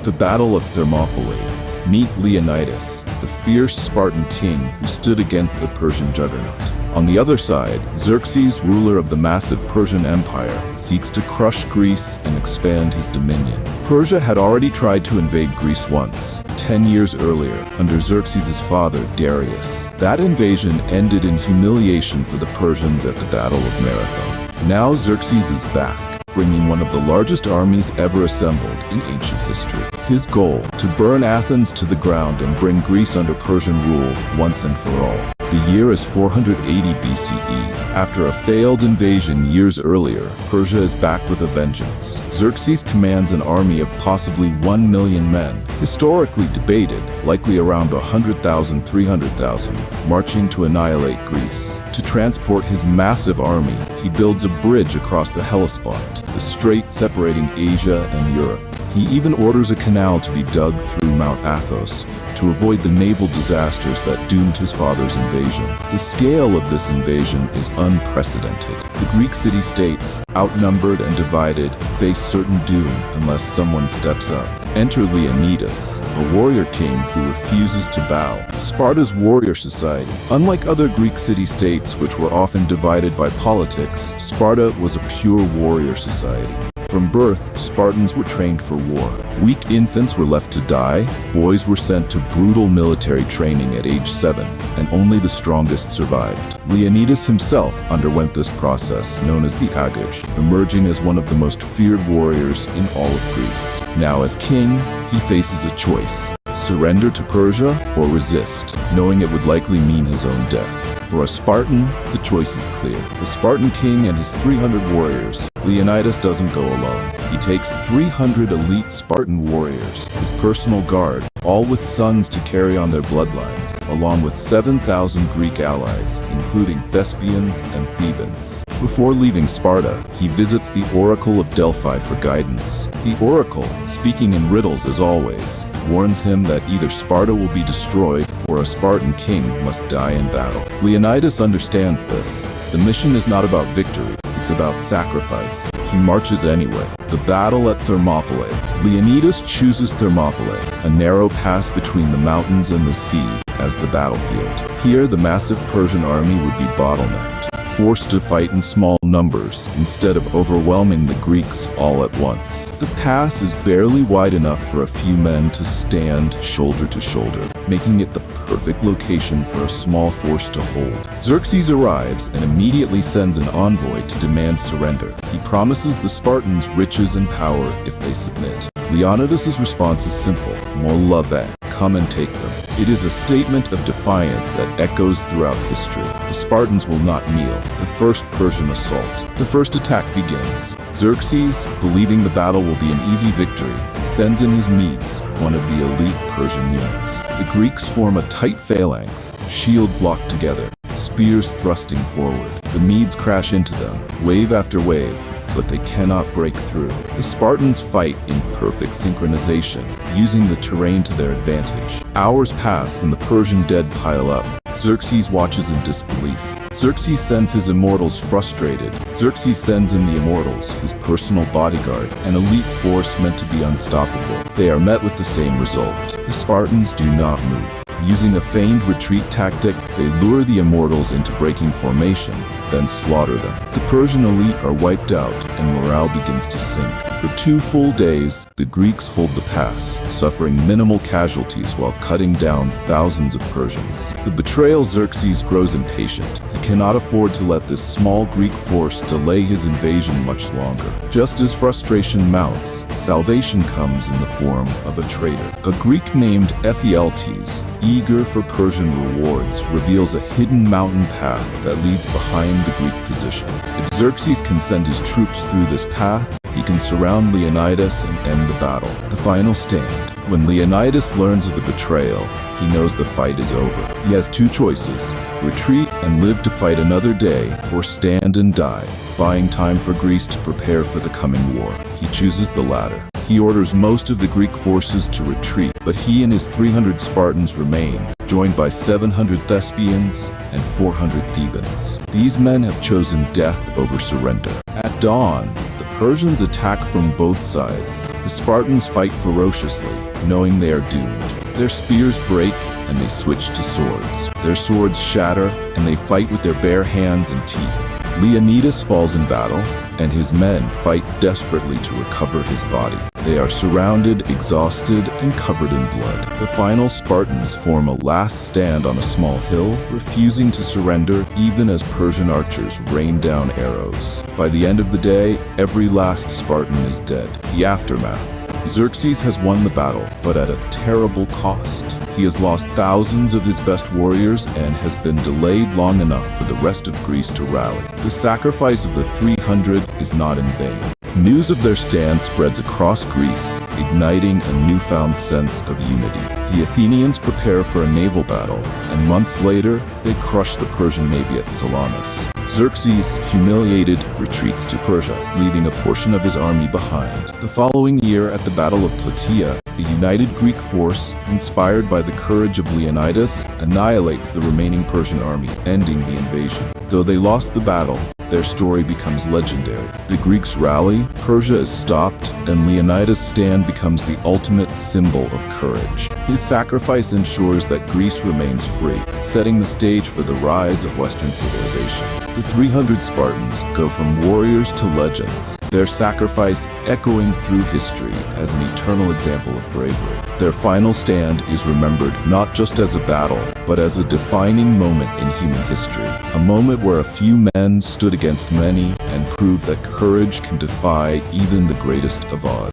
The Battle of Thermopylae. Meet Leonidas, the fierce Spartan king who stood against the Persian juggernaut. On the other side, Xerxes, ruler of the massive Persian Empire, seeks to crush Greece and expand his dominion. Persia had already tried to invade Greece once, 10 years earlier, under Xerxes' father, Darius. That invasion ended in humiliation for the Persians at the Battle of Marathon. Now Xerxes is back, bringing one of the largest armies ever assembled in ancient history. His goal, to burn Athens to the ground and bring Greece under Persian rule once and for all. The year is 480 BCE. After a failed invasion years earlier, Persia is back with a vengeance. Xerxes commands an army of possibly 1 million men, historically debated, likely around 100,000, 300,000, marching to annihilate Greece. To transport his massive army, he builds a bridge across the Hellespont, the strait separating Asia and Europe. He even orders a canal to be dug through Mount Athos to avoid the naval disasters that doomed his father's invasion. The scale of this invasion is unprecedented. The Greek city-states, outnumbered and divided, face certain doom unless someone steps up. Enter Leonidas, a warrior king who refuses to bow. Sparta's warrior society. Unlike other Greek city-states, which were often divided by politics, Sparta was a pure warrior society. From birth, Spartans were trained for war. Weak infants were left to die, boys were sent to brutal military training at age 7, and only the strongest survived. Leonidas himself underwent this process, known as the Agage, emerging as one of the most feared warriors in all of Greece. Now as king, he faces a choice: surrender to Persia or resist, knowing it would likely mean his own death. For a Spartan, the choice is clear. The Spartan king and his 300 warriors. Leonidas doesn't go alone. He takes 300 elite Spartan warriors, his personal guard, all with sons to carry on their bloodlines, along with 7,000 Greek allies, including Thespians and Thebans. Before leaving Sparta, he visits the Oracle of Delphi for guidance. The Oracle, speaking in riddles as always, warns him that either Sparta will be destroyed or a Spartan king must die in battle. Leonidas understands this. The mission is not about victory, it's about sacrifice. He marches anyway. The battle at Thermopylae. Leonidas chooses Thermopylae, a narrow pass between the mountains and the sea, as the battlefield. Here, the massive Persian army would be bottlenecked, forced to fight in small numbers instead of overwhelming the Greeks all at once. The pass is barely wide enough for a few men to stand shoulder to shoulder, making it the perfect location for a small force to hold. Xerxes arrives and immediately sends an envoy to demand surrender. He promises the Spartans riches and power if they submit. Leonidas' response is simple: Molave, come and take them. It is a statement of defiance that echoes throughout history. The Spartans will not kneel. The first Persian assault. The first attack begins. Xerxes, believing the battle will be an easy victory, sends in his Medes, one of the elite Persian units. The Greeks form a tight phalanx, shields locked together, spears thrusting forward. The Medes crash into them, wave after wave, but they cannot break through. The Spartans fight in perfect synchronization, using the terrain to their advantage. Hours pass and the Persian dead pile up. Xerxes watches in disbelief. Xerxes sends his immortals frustrated. Xerxes sends in the immortals, his personal bodyguard, an elite force meant to be unstoppable. They are met with the same result. The Spartans do not move. Using a feigned retreat tactic, they lure the immortals into breaking formation, then slaughter them. The Persian elite are wiped out, and morale begins to sink. For 2 full days, the Greeks hold the pass, suffering minimal casualties while cutting down thousands of Persians. The betrayal Xerxes grows impatient. He cannot afford to let this small Greek force delay his invasion much longer. Just as frustration mounts, salvation comes in the form of a traitor. A Greek named Ephialtes, eager for Persian rewards, reveals a hidden mountain path that leads behind the Greek position. If Xerxes can send his troops through this path, he can surround Leonidas and end the battle. The final stand. When Leonidas learns of the betrayal, he knows the fight is over. He has 2 choices: retreat and live to fight another day, or stand and die, buying time for Greece to prepare for the coming war. He chooses the latter. He orders most of the Greek forces to retreat, but he and his 300 Spartans remain, joined by 700 Thespians and 400 Thebans. These men have chosen death over surrender. At dawn, the Persians attack from both sides. The Spartans fight ferociously, knowing they are doomed. Their spears break, and they switch to swords. Their swords shatter, and they fight with their bare hands and teeth. Leonidas falls in battle, and his men fight desperately to recover his body. They are surrounded, exhausted, and covered in blood. The final Spartans form a last stand on a small hill, refusing to surrender even as Persian archers rain down arrows. By the end of the day, every last Spartan is dead. The aftermath. Xerxes has won the battle, but at a terrible cost. He has lost thousands of his best warriors and has been delayed long enough for the rest of Greece to rally. The sacrifice of the 300 is not in vain. News of their stand spreads across Greece, igniting a newfound sense of unity. The Athenians prepare for a naval battle, and months later, they crush the Persian navy at Salamis. Xerxes, humiliated, retreats to Persia, leaving a portion of his army behind. The following year, at the Battle of Plataea, a united Greek force, inspired by the courage of Leonidas, annihilates the remaining Persian army, ending the invasion. Though they lost the battle, their story becomes legendary. The Greeks rally, Persia is stopped, and Leonidas' stand becomes the ultimate symbol of courage. His sacrifice ensures that Greece remains free, setting the stage for the rise of Western civilization. The 300 Spartans go from warriors to legends, their sacrifice echoing through history as an eternal example of bravery. Their final stand is remembered not just as a battle, but as a defining moment in human history, a moment where a few men stood against many and proved that courage can defy even the greatest of odds.